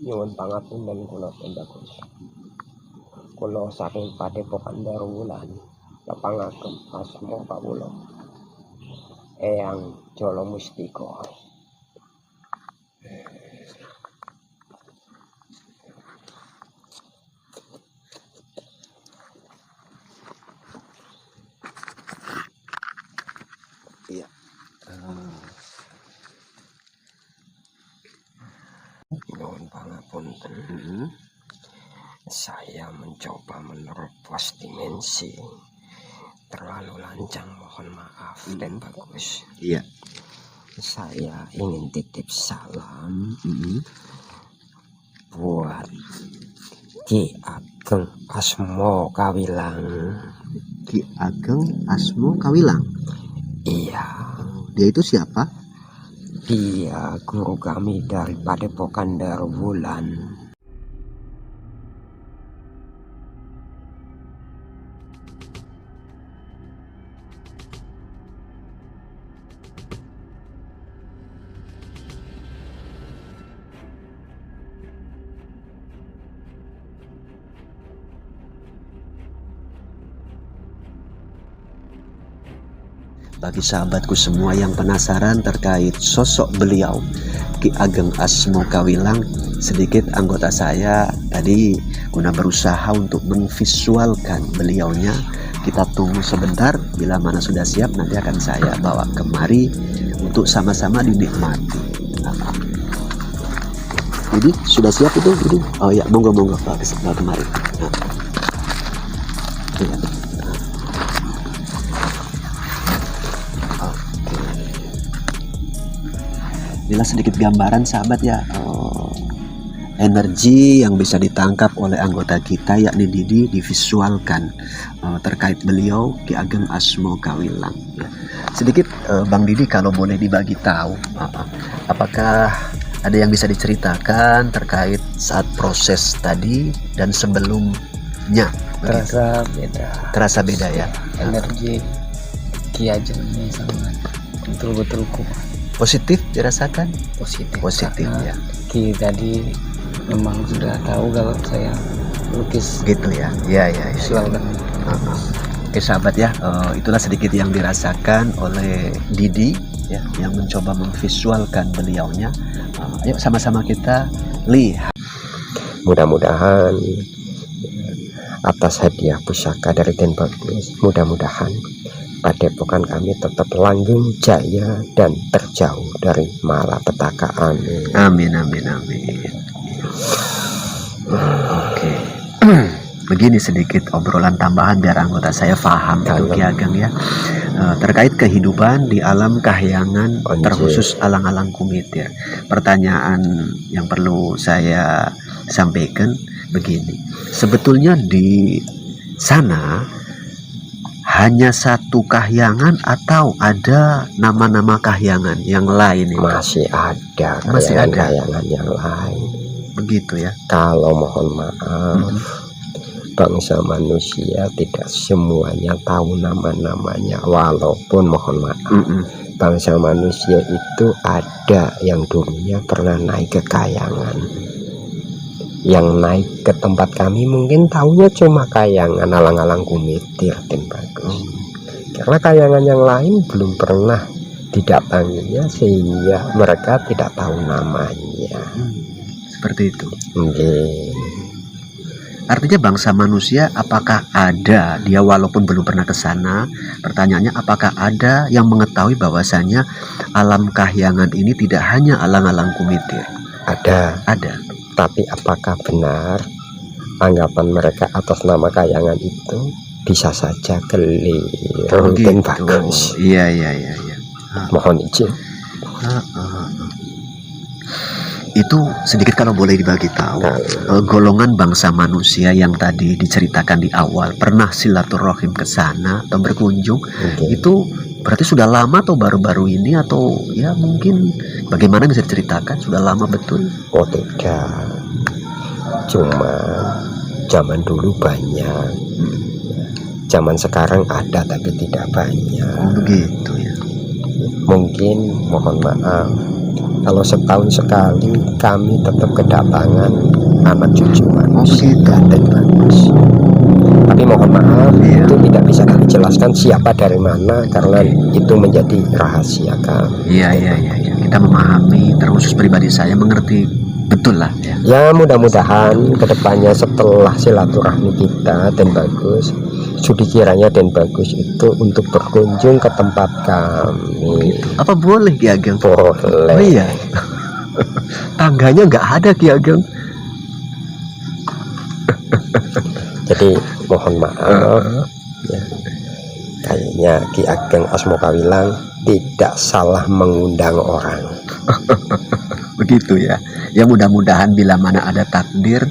Nyuwun pangapunten kula Bagus. Kula saking Padepokan Darwulan kepangagem asma kawula Eyang Jala Mustika. Iya. Nyuwun pangapunten. Saya mencoba menerobos dimensi. Terlalu lancang, mohon maaf dan Bagus. Iya. Saya ingin titip salam buat Ki Ageng Asmo Kawilang. Ki Ageng Asmo Kawilang. Iya, Dia itu siapa? dia guru kami dari Padepokan Darwulan. Bagi sahabatku semua yang penasaran terkait sosok beliau, Ki Ageng Asmo Kawilang, sedikit anggota saya tadi guna berusaha untuk memvisualkan beliaunya. Kita tunggu sebentar, bila mana sudah siap nanti akan saya bawa kemari untuk sama-sama dinikmati. Jadi sudah siap itu? Jadi, oh ya, monggo bawa kemari. Nah. Ya. Inilah sedikit gambaran sahabat ya, energi yang bisa ditangkap oleh anggota kita yakni Didi divisualkan terkait beliau Ki Ageng Asmo Kawilang ya. Sedikit Bang Didi kalau boleh dibagi tahu, apakah ada yang bisa diceritakan terkait saat proses tadi dan sebelumnya? Terasa beda ya. Energi Ki Ageng ini sangat betul-betul kuat. Positif dirasakan? Positif ya. Ki tadi memang sudah tahu kalau saya lukis gitu ya. Ya. visualkan. Oke sahabat ya, itulah sedikit yang dirasakan oleh Didi ya, yang mencoba memvisualkan beliaunya. Yuk sama-sama kita lihat. Mudah-mudahan atas hadiah pusaka dari Den Bagus, mudah-mudahan Padepokan kami tetap langgeng jaya dan terjauh dari malapetaka. Amin. Oke. Begini sedikit obrolan tambahan biar anggota saya paham itu Ki Ageng ya, terkait kehidupan di alam kahyangan terkhusus alang-alang kumitir. Pertanyaan yang perlu saya sampaikan begini, sebetulnya di sana hanya satu kahyangan atau ada nama-nama kahyangan yang lain? Masih ada kahyangan yang lain. Begitu ya. Kalau mohon maaf, bangsa manusia tidak semuanya tahu nama-namanya. Walaupun mohon maaf, bangsa manusia itu ada yang dulunya pernah naik ke kahyangan. Yang naik ke tempat kami mungkin tahunya cuma kahyangan alang-alang kumitir Den Bagus. Karena kahyangan yang lain belum pernah didatanginya sehingga mereka tidak tahu namanya. Seperti itu. Artinya bangsa manusia apakah ada, dia walaupun belum pernah ke sana, pertanyaannya apakah ada yang mengetahui bahwasanya alam kahyangan ini tidak hanya alang-alang kumitir? Ada. Tapi apakah benar anggapan mereka atas nama kahyangan itu? Bisa saja keliru Den Bagus. Iya. Mohon izin. Itu sedikit kalau boleh dibagi tahu, golongan bangsa manusia yang tadi diceritakan di awal pernah silaturahim ke sana atau berkunjung, itu berarti sudah lama atau baru-baru ini, atau ya mungkin bagaimana bisa diceritakan, sudah lama betul? Oh tidak, cuma zaman dulu banyak, zaman sekarang ada tapi tidak banyak. Begitu ya. Mungkin mohon maaf Kalau setahun sekali kami tetap kedatangan anak cucu manusia dan bagus. Tapi mohon maaf, itu tidak bisa kami jelaskan siapa dari mana karena itu menjadi rahasia kami. Iya. Kita memahami, terkhusus pribadi saya mengerti betul lah. Ya mudah-mudahan kedepannya setelah silaturahmi kita dan bagus, sudi kiranya dan bagus itu untuk berkunjung ke tempat kami. Apa boleh Ki Ageng? Boleh. Oh iya. Tangganya nggak ada Ki Ageng. Jadi mohon maaf ya, kayaknya Ki Ageng Asmokawilang tidak salah mengundang orang. Begitu ya. Ya mudah-mudahan bila mana ada takdir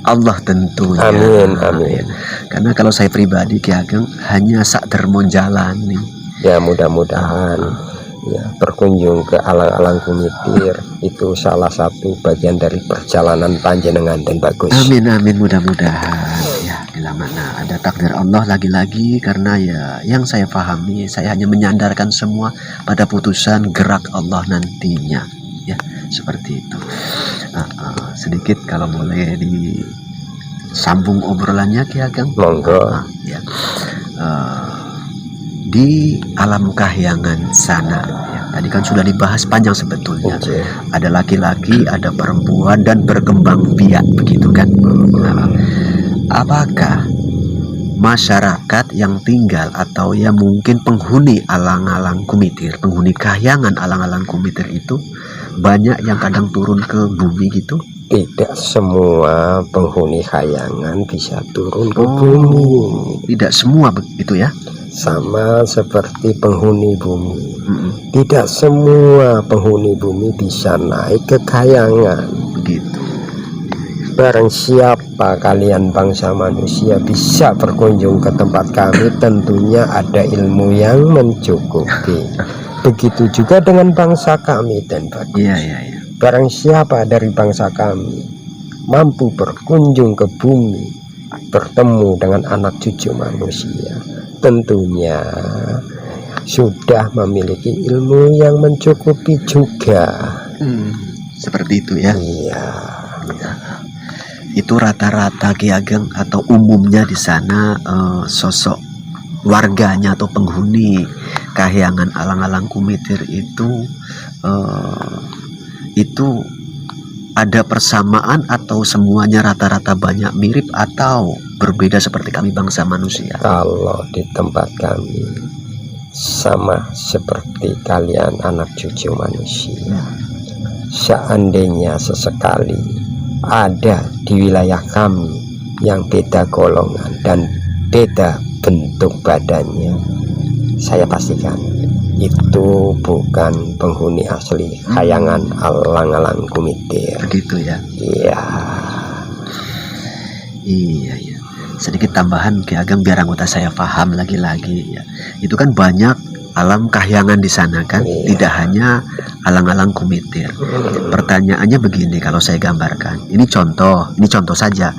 Allah tentunya. Amin. Karena kalau saya pribadi Ki Ageng hanya sak dermon jalani. Ya mudah-mudahan ya berkunjung ke alang-alang Kumitir itu salah satu bagian dari perjalanan panjenengan dan bagus. Amin mudah-mudahan ya, bila mana ada takdir Allah lagi-lagi, karena ya yang saya pahami saya hanya menyandarkan semua pada putusan gerak Allah nantinya ya, seperti itu. Sedikit kalau boleh disambung obrolannya Ki Ageng. Monggo. Ya. Di alam kahyangan sana ya, tadi kan sudah dibahas panjang sebetulnya. Ada laki-laki, ada perempuan, dan berkembang biak begitu kan. Apakah masyarakat yang tinggal atau ya mungkin penghuni alang-alang Kumitir, penghuni kahyangan alang-alang Kumitir itu banyak yang kadang turun ke bumi gitu? Tidak semua penghuni kayangan bisa turun ke bumi. Tidak semua begitu ya? Sama seperti penghuni bumi. Tidak semua penghuni bumi bisa naik ke kayangan. Begitu. Barang siapa kalian bangsa manusia bisa berkunjung ke tempat kami, tentunya ada ilmu yang mencukupi. Begitu juga dengan bangsa kami dan bagus. Iya. Barang siapa dari bangsa kami mampu berkunjung ke bumi, bertemu dengan anak cucu manusia, tentunya sudah memiliki ilmu yang mencukupi juga. Seperti itu ya. Iya. Itu rata-rata Ki Ageng atau umumnya di sana sosok warganya atau penghuni kahyangan alang-alang Kumitir itu ada persamaan atau semuanya rata-rata banyak mirip atau berbeda seperti kami bangsa manusia? Kalau di tempat kami sama seperti kalian anak cucu manusia. Seandainya sesekali ada di wilayah kami yang beda golongan dan beda bentuk badannya, saya pastikan itu bukan penghuni asli kayangan alang-alang Kumitir. Begitu ya. Iya. Sedikit tambahan Ki Ageng biar anggota saya paham lagi-lagi ya. Itu kan banyak alam kahyangan di sana kan, tidak hanya alang-alang Kumitir. Pertanyaannya begini kalau saya gambarkan. Ini contoh saja.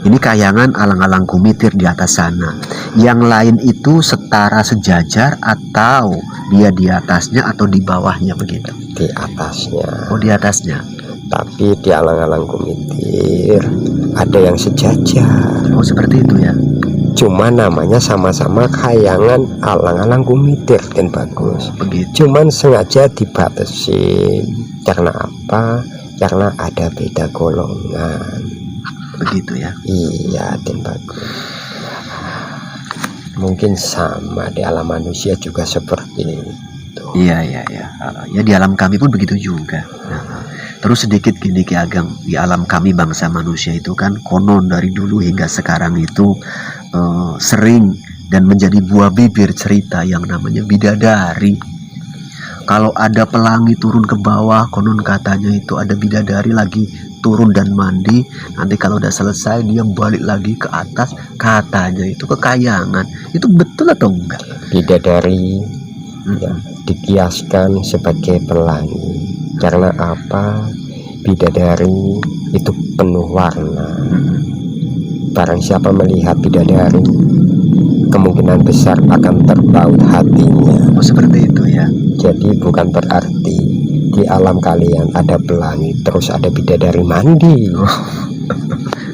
Ini kayangan alang-alang Kumitir di atas sana. Yang lain itu setara sejajar atau dia di atasnya atau di bawahnya begitu? Di atasnya. Oh, di atasnya. Tapi di alang-alang Kumitir ada yang sejajar. Oh, seperti itu ya. Cuma namanya sama-sama kayangan alang-alang Kumitir dan bagus. Begitu. Cuman sengaja dibatasin. Karena apa? Karena ada beda golongan. Begitu ya. Iya dan bagus. Mungkin sama di alam manusia juga seperti itu. Iya. Ya di alam kami pun begitu juga. Terus sedikit gini Ki Ageng, di alam kami bangsa manusia itu kan konon dari dulu hingga sekarang itu sering dan menjadi buah bibir cerita yang namanya bidadari. Kalau ada pelangi turun ke bawah, konon katanya itu ada bidadari lagi turun dan mandi. Nanti kalau udah selesai dia balik lagi ke atas, katanya itu kekayangan. Itu betul atau enggak? Bidadari ya, dikiaskan sebagai pelangi. Karena apa? Bidadari itu penuh warna. Barang siapa melihat bidadari, kemungkinan besar akan terpaut hatinya. Oh, seperti itu ya. Jadi bukan berarti di alam kalian ada pelangi, terus ada bidadari mandi.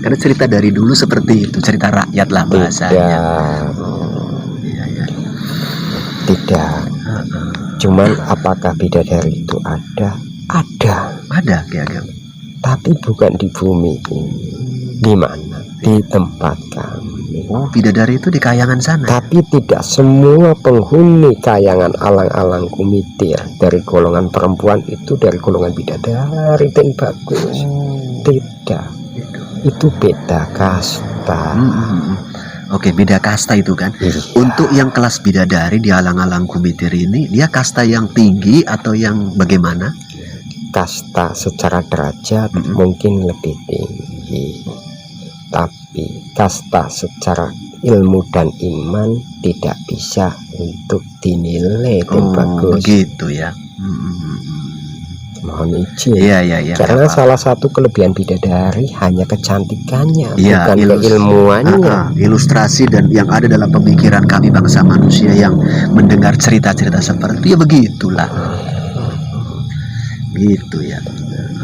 Karena cerita dari dulu seperti itu, cerita rakyat lah bahasanya. Tidak. Cuman apakah bidadari itu ada? Ada Ki Ageng. Tapi bukan di bumi ini. Di mana? Di tempat kami. Bidadari itu di kayangan sana. Tapi tidak semua penghuni kayangan alang-alang kumitir dari golongan perempuan itu dari golongan bidadari dan bagus. Tidak. Itu beda kasta. Oke, beda kasta itu kan. Iya. Untuk yang kelas bidadari di alang-alang kumitir ini, dia kasta yang tinggi atau yang bagaimana? Kasta secara derajat mungkin lebih tinggi, tapi kasta secara ilmu dan iman tidak bisa untuk dinilai dan bagus. Begitu ya. Mohon izin. Iya. Karena salah satu kelebihan bidadari hanya kecantikannya, bukan ilmuannya. keilmuannya. Ilustrasi dan yang ada dalam pemikiran kami bangsa manusia yang mendengar cerita-cerita seperti ya begitulah. Gitu ya.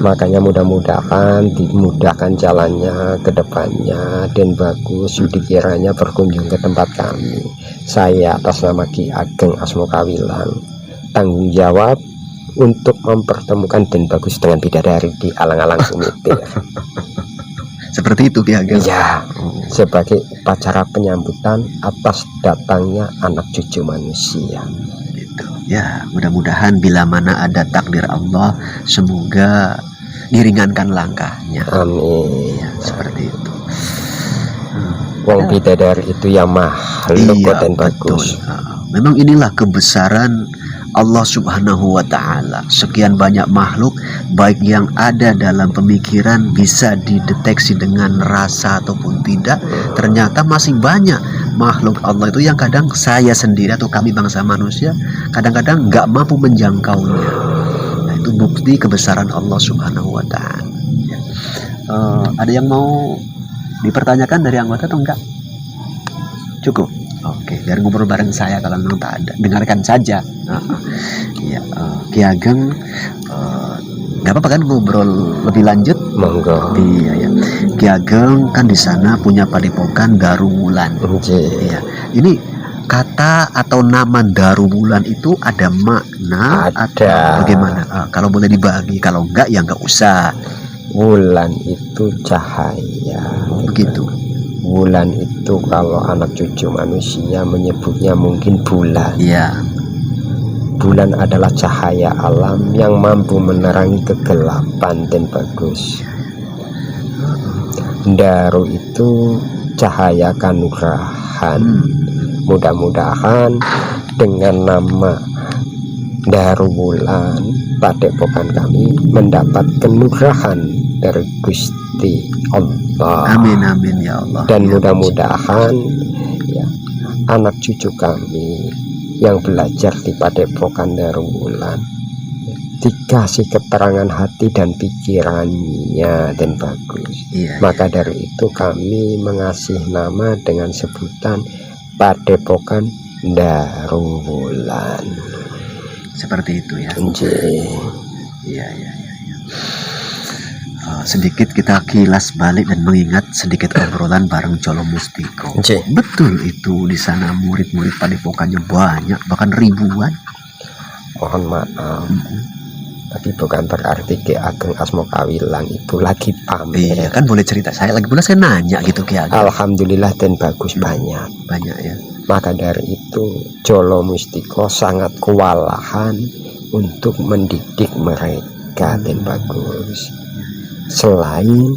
Makanya mudah-mudahan dimudahkan jalannya ke depannya dan bagus dikiranya berkunjung ke tempat kami. Saya atas nama Ki Ageng Asmokawilang tanggung jawab untuk mempertemukan dan bagus dengan bidadari di alang-alang kumitir. Seperti itu Ki Ageng. Ya, sebagai upacara penyambutan atas datangnya anak cucu manusia. Ya, mudah-mudahan bila mana ada takdir Allah, semoga diringankan langkahnya. Amin. Ya, seperti itu. Wong bidadari itu yang makhluk dan bagus. Memang inilah kebesaran Allah Subhanahu wa Ta'ala. Sekian banyak makhluk, baik yang ada dalam pemikiran bisa dideteksi dengan rasa ataupun tidak. Ternyata masih banyak makhluk Allah itu yang kadang saya sendiri atau kami bangsa manusia kadang-kadang nggak mampu menjangkaunya. Nah, itu bukti kebesaran Allah Subhanahu wa Ta'ala. Ya. Ada yang mau dipertanyakan dari anggota atau enggak? Cukup. Oke, biar ngobrol bareng saya kalau memang tak ada. Dengarkan saja. Ya, Ki Ageng, nggak apa-apa kan ngobrol lebih lanjut? Monggo. Iya ya. Ki Ageng kan di sana punya padepokan Daruwulan. Iya. Ini kata atau nama Daruwulan itu ada makna atau bagaimana? Kalau boleh dibagi, kalau enggak ya enggak usah. Wulan itu cahaya. Begitu. Wulan itu kalau anak cucu manusia menyebutnya mungkin bulan. Iya. Bulan adalah cahaya alam yang mampu menerangi kegelapan dan bagus. Daru itu cahaya kanurahan. Mudah-mudahan dengan nama Daruwulan padepokan kami mendapat kenurahan dari Gusti Allah. Amin amin ya Allah. Dan ya, mudah-mudahan ya, anak cucu kami yang belajar di padepokan Daruwulan dikasih keterangan hati dan pikirannya dan bagus. Maka dari itu kami mengasih nama dengan sebutan padepokan Daruwulan. Seperti itu ya. Iya. Sedikit kita kilas balik dan mengingat sedikit obrolan bareng Colo Mustiko. Betul itu di sana murid-murid padepokannya banyak, bahkan ribuan. Mohon maaf, tapi bukan berarti Ki Ageng Asmokawilang itu lagi pamer. Iya kan, boleh cerita. Saya lagi pula saya nanya gitu Ki Ageng. Alhamdulillah dan bagus banyak ya. Maka dari itu Colo Mustiko sangat kewalahan untuk mendidik mereka dan bagus. Selain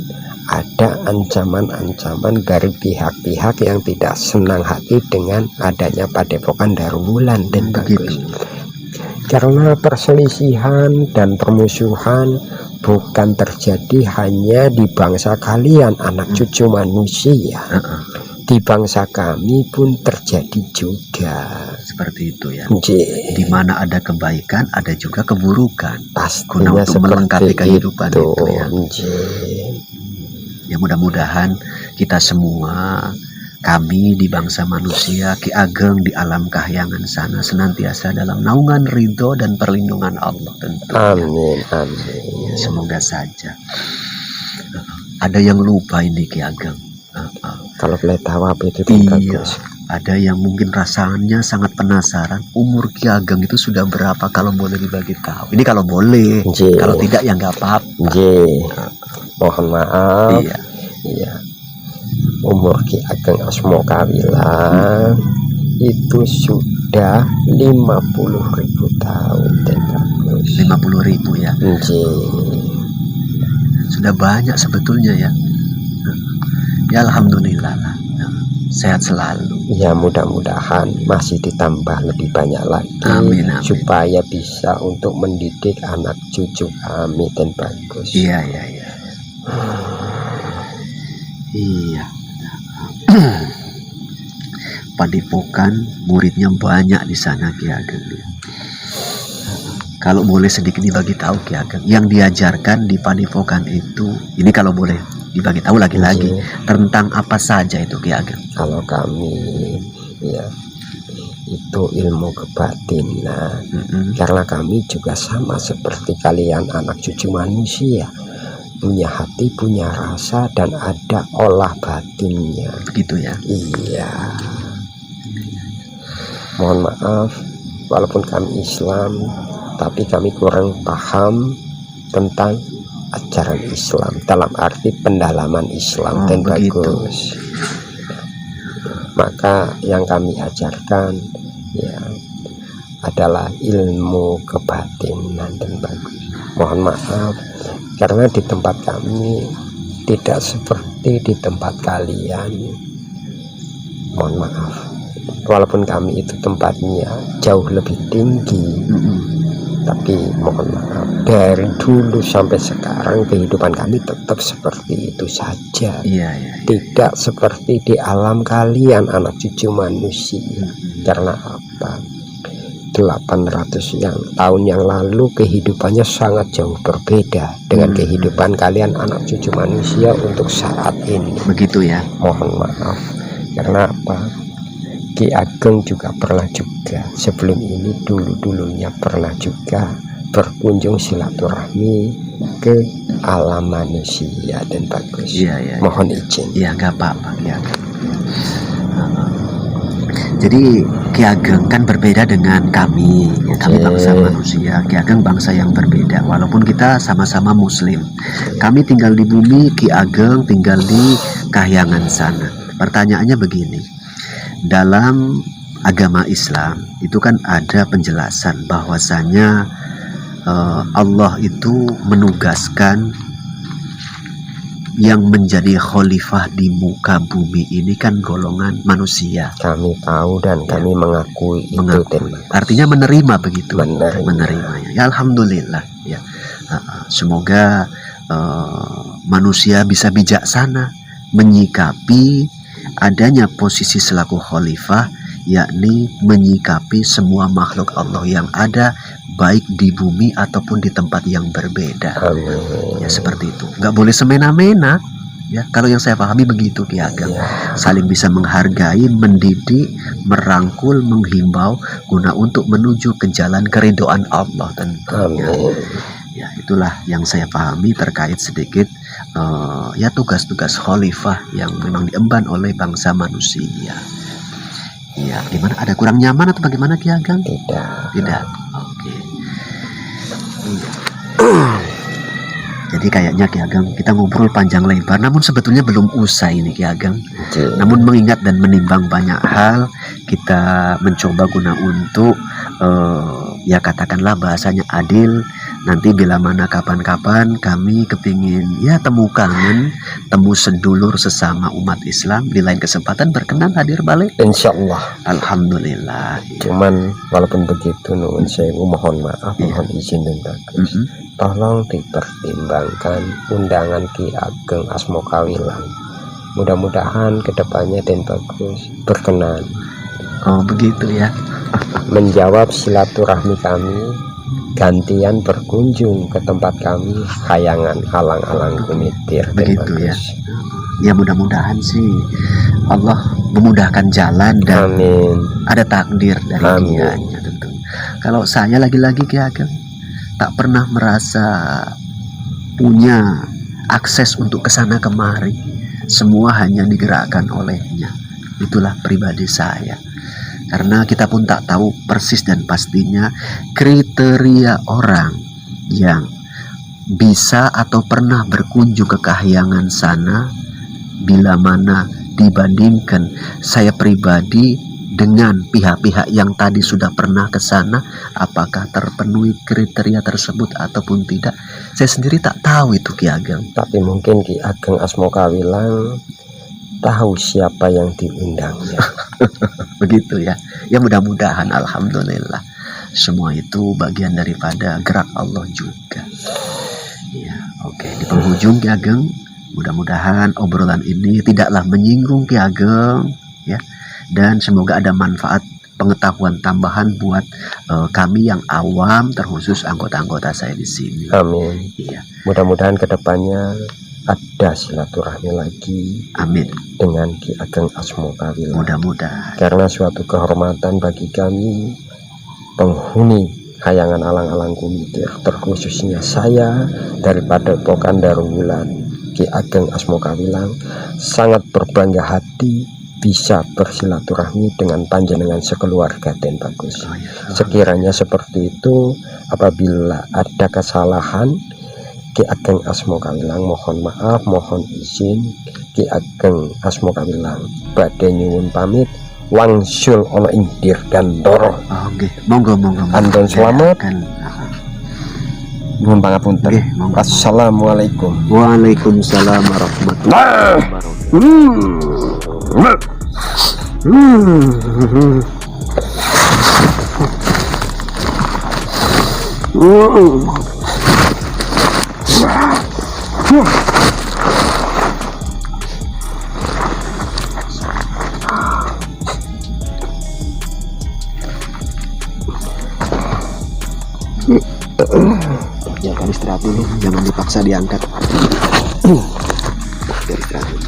ada ancaman-ancaman dari pihak-pihak yang tidak senang hati dengan adanya padepokan Daruwulan dan bagus. Karena perselisihan dan permusuhan bukan terjadi hanya di bangsa kalian anak cucu manusia. Di bangsa kami pun terjadi juga. Seperti itu ya. Di mana ada kebaikan ada juga keburukan. Pastinya untuk melengkapi kehidupan itu ya. Ya mudah-mudahan kita semua kami di bangsa manusia, Ki Ageng di alam kahyangan sana senantiasa dalam naungan ridho dan perlindungan Allah tentunya. Amin, amin. Ya, semoga saja. Ada yang lupa ini Ki Ageng. Kalau boleh tahu apa itu Iya, ada yang mungkin rasanya sangat penasaran. Umur Ki Ageng itu sudah berapa kalau boleh dibagi tahu? Ini kalau boleh, kalau tidak ya nggak apa-apa. Mohon maaf. Iya. Iya. Umur Ki Ageng Asmokawilan itu sudah 50.000 tahun. 50.000 ya. Sudah banyak sebetulnya ya. Ya alhamdulillah lah. Sehat selalu. Ya mudah-mudahan masih ditambah lebih banyak lagi. Amin, amin. Supaya bisa untuk mendidik anak cucu kami dan bagus. Iya, iya, iya. Iya. Padepokan muridnya banyak di sana Ki Ageng. Kalau boleh sedikit dibagi tahu Ki Ageng, yang diajarkan di padepokan itu, ini kalau boleh dibagi tahu lagi-lagi tentang apa saja itu Ki Ageng? Kalau kami ya itu ilmu kebatinan. Karena kami juga sama seperti kalian anak cucu manusia, punya hati, punya rasa, dan ada olah batinnya. Begitu ya? Iya. Mohon maaf, walaupun kami Islam, tapi kami kurang paham tentang ajaran Islam dalam arti pendalaman Islam dan bagus. Maka yang kami ajarkan ya adalah ilmu kebatinan dan bagus. Mohon maaf karena di tempat kami tidak seperti di tempat kalian. Mohon maaf. Walaupun kami itu tempatnya jauh lebih tinggi, tapi mohon maaf, dari dulu sampai sekarang kehidupan kami tetap seperti itu saja. Iya. Tidak seperti di alam kalian anak cucu manusia. Karena apa? 800 tahun yang lalu kehidupannya sangat jauh berbeda dengan kehidupan kalian anak cucu manusia untuk saat ini. Begitu ya. Mohon maaf. Karena apa? Ki Ageng juga pernah juga sebelum ini dulunya pernah juga berkunjung silaturahmi ke alam manusia dan bagus. Iya. Mohon izin. Iya, nggak apa-apa Ki Ageng. Jadi Ki Ageng kan berbeda dengan kami. Kami bangsa manusia, Ki Ageng bangsa yang berbeda. Walaupun kita sama-sama Muslim, kami tinggal di bumi, Ki Ageng tinggal di kahyangan sana. Pertanyaannya begini. Dalam agama Islam itu kan ada penjelasan bahwasanya Allah itu menugaskan yang menjadi khalifah di muka bumi ini kan golongan manusia. Kami tahu dan kami mengakui itu. Artinya menerima begitu. Menerima. Ya alhamdulillah ya. Semoga manusia bisa bijaksana menyikapi adanya posisi selaku khalifah, yakni menyikapi semua makhluk Allah yang ada baik di bumi ataupun di tempat yang berbeda. Amin. Ya seperti itu. Nggak boleh semena-mena. Ya, kalau yang saya pahami begitu Ki Ageng. Saling bisa menghargai, mendidik, merangkul, menghimbau guna untuk menuju ke jalan keridhaan Allah tentunya. Ya, itulah yang saya pahami terkait sedikit ya tugas-tugas khalifah yang memang diemban oleh bangsa manusia. Ya, gimana? Ada kurang nyaman atau bagaimana Ki Ageng? Tidak. Oke. Iya. Jadi kayaknya Ki Ageng kita ngobrol panjang lebar, namun sebetulnya belum usai ini Ki Ageng. Namun mengingat dan menimbang banyak hal, kita mencoba guna untuk ya katakanlah bahasanya adil. Nanti bila mana kapan-kapan kami kepingin ya temu kangen, temu sedulur sesama umat Islam, di lain kesempatan berkenan hadir balik. Insya Allah. Alhamdulillah. Cuman walaupun begitu nuwun sewu, mohon maaf, mohon izin dan bagus. Tolong dipertimbangkan undangan Ki Ageng Asmokawilan. Mudah-mudahan kedepannya dan bagus berkenan. Oh begitu ya. Menjawab silaturahmi kami, gantian berkunjung ke tempat kami, Kayangan Alang-alang Kumitir. Begitu ya. Ya mudah-mudahan sih Allah memudahkan jalan dan Amin. ada takdir dari Amin. Kianya tentu. Kalau saya lagi-lagi Ki Ageng tak pernah merasa punya akses untuk kesana kemari, semua hanya digerakkan olehnya. Itulah pribadi saya. Karena kita pun tak tahu persis dan pastinya kriteria orang yang bisa atau pernah berkunjung ke Kahyangan sana bila mana dibandingkan saya pribadi dengan pihak-pihak yang tadi sudah pernah ke sana, apakah terpenuhi kriteria tersebut ataupun tidak, saya sendiri tak tahu itu Ki Ageng. Tapi mungkin Ki Ageng Asmokawilang tahu siapa yang diundangnya. Begitu ya. Ya mudah-mudahan alhamdulillah semua itu bagian daripada gerak Allah juga. Ya, oke. Di penghujung Ki Ageng, mudah-mudahan obrolan ini tidaklah menyinggung Ki Ageng ya. Dan semoga ada manfaat pengetahuan tambahan buat kami yang awam, terkhusus anggota-anggota saya di sini. Amin. Iya. Mudah-mudahan kedepannya ada silaturahmi lagi. Amin. Dengan Ki Ageng Asmokawilang. Mudah-mudahan. Karena suatu kehormatan bagi kami penghuni Kahyangan Alang-Alang Kumitir, terkhususnya saya dari Padepokan Darul Ki Ageng Asmokawilang, sangat berbangga hati bisa bersilaturahmi dengan panjenengan sekeluarga Den Bagus. Sekiranya seperti itu, apabila ada kesalahan, Ki Ageng Asmokawilang mohon maaf, mohon izin. Ki Ageng Asmokawilang badhe nyuwun pamit, wangsul ana ing Dirgantara. Oke, monggo. Andon selamat. Nuwun pangapunten. Nggih, monggo. Assalamualaikum. Waalaikumsalam warahmatullahi wabarakatuh. Ya, kali istirahat dulu, jangan dipaksa diangkat. Istirahat dulu.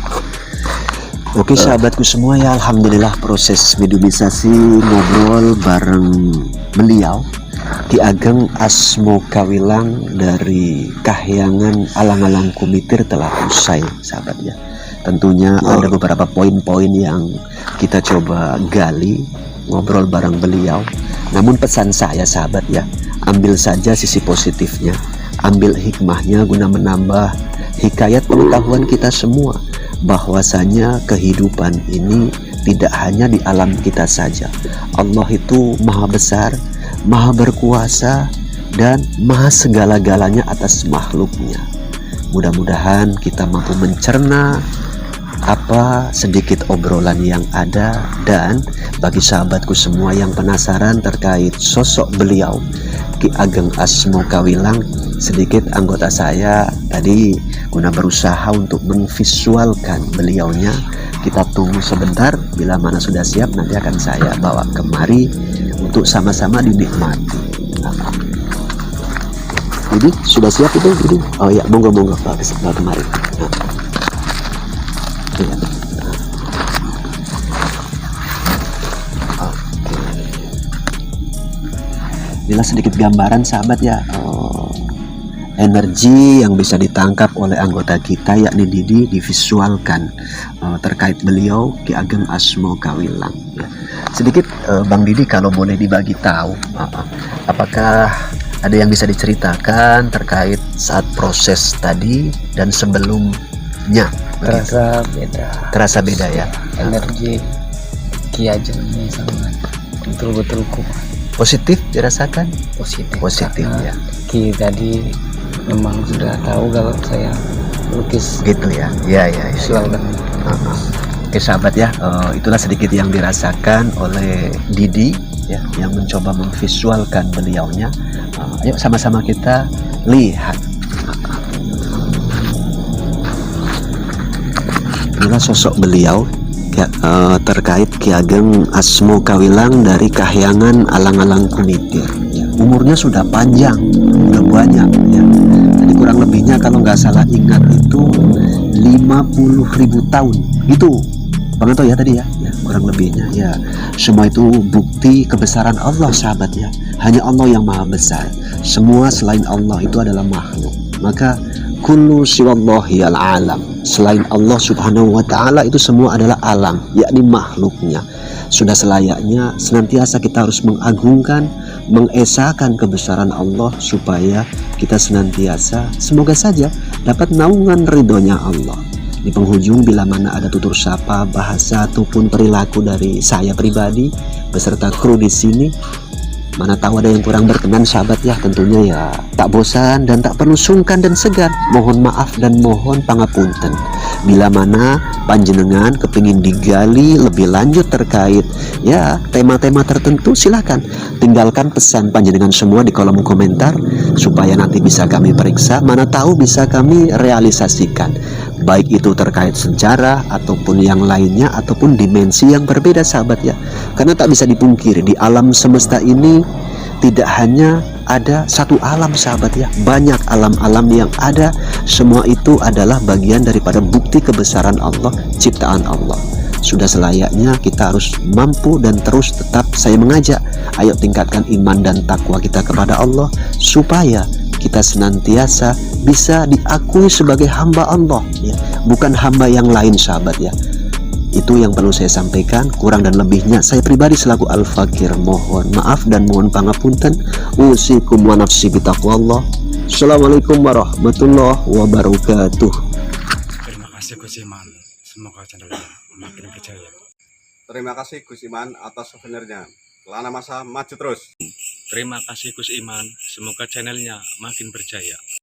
Oke sahabatku semua ya, alhamdulillah proses mediumisasi ngobrol bareng beliau Ki Ageng Asmokawilang dari Kahyangan Alang-Alang Kumitir telah usai sahabat ya. Tentunya ada beberapa poin-poin yang kita coba gali ngobrol bareng beliau. Namun pesan saya sahabat ya, ambil saja sisi positifnya, ambil hikmahnya guna menambah hikayat pengetahuan kita semua, bahwasanya kehidupan ini tidak hanya di alam kita saja. Allah itu maha besar, maha berkuasa, dan maha segala-galanya atas makhluknya. Mudah-mudahan kita mampu mencerna apa sedikit obrolan yang ada, dan bagi sahabatku semua yang penasaran terkait sosok beliau Ki Ageng Asmokawilang, sedikit anggota saya tadi guna berusaha untuk memvisualkan beliaunya. Kita tunggu sebentar, bila mana sudah siap nanti akan saya bawa kemari untuk sama-sama dinikmati. Jadi sudah siap itu? Jadi, oh ya, monggo bawa kemari. Ya. Inilah sedikit gambaran sahabat ya, energi yang bisa ditangkap oleh anggota kita yakni Didi divisualkan terkait beliau Ki Ageng Asmokawilang ya. Sedikit Bang Didi kalau boleh dibagi tahu, apakah ada yang bisa diceritakan terkait saat proses tadi dan sebelumnya? Terasa beda ya. Energi Ki Ageng ini sangat betul-betul kuat. Positif dirasakan? Positif ya. Ki tadi memang sudah tahu kalau saya lukis gitu ya. Ya. visual kan. Oke sahabat ya, itulah sedikit yang dirasakan oleh Didi ya, yang mencoba memvisualkan beliaunya. Ayo sama-sama kita lihat. Inilah sosok beliau ya, terkait Ki Ageng Asmokawilang dari Kahyangan Alang-Alang Kumitir ya. Umurnya sudah panjang, sudah banyak ya. Jadi kurang lebihnya kalau nggak salah ingat itu 50.000 tahun. Itu Bang Anto ya tadi ya. kurang lebihnya ya. Semua itu bukti kebesaran Allah sahabat ya. Hanya Allah yang maha besar. Semua selain Allah itu adalah makhluk. Maka kullu siwallahi al-alam. Selain Allah subhanahu wa ta'ala itu semua adalah alam, yakni makhluknya. Sudah selayaknya senantiasa kita harus mengagungkan, mengesahkan kebesaran Allah supaya kita senantiasa semoga saja dapat naungan ridhonya Allah. Di penghujung bila mana ada tutur sapa, bahasa ataupun perilaku dari saya pribadi beserta kru di sini, mana tahu ada yang kurang berkenan sahabat ya, tentunya ya tak bosan dan tak perlu sungkan dan segan. Mohon maaf dan mohon pangapunten. Bila mana panjenengan kepingin digali lebih lanjut terkait ya tema-tema tertentu, silakan tinggalkan pesan panjenengan semua di kolom komentar supaya nanti bisa kami periksa, mana tahu bisa kami realisasikan, baik itu terkait sejarah ataupun yang lainnya ataupun dimensi yang berbeda sahabat ya. Karena tak bisa dipungkiri di alam semesta ini tidak hanya ada satu alam sahabat ya, banyak alam-alam yang ada. Semua itu adalah bagian daripada bukti kebesaran Allah, ciptaan Allah. Sudah selayaknya kita harus mampu dan terus tetap saya mengajak, ayo tingkatkan iman dan takwa kita kepada Allah supaya kita senantiasa bisa diakui sebagai hamba Allah ya, bukan hamba yang lain sahabat ya. Itu yang perlu saya sampaikan. Kurang dan lebihnya saya pribadi selaku Al-Fakir mohon maaf dan mohon pangapunten. Usikum wa nafsi bitaqwallah. Assalamualaikum warahmatullahi wabarakatuh. Terima kasih Gus Iman, semoga channelnya makin berjaya. Terima kasih Gus Iman atas souvenirnya. Kelana masa maju terus. Terima kasih Gus Iman, semoga channelnya makin berjaya.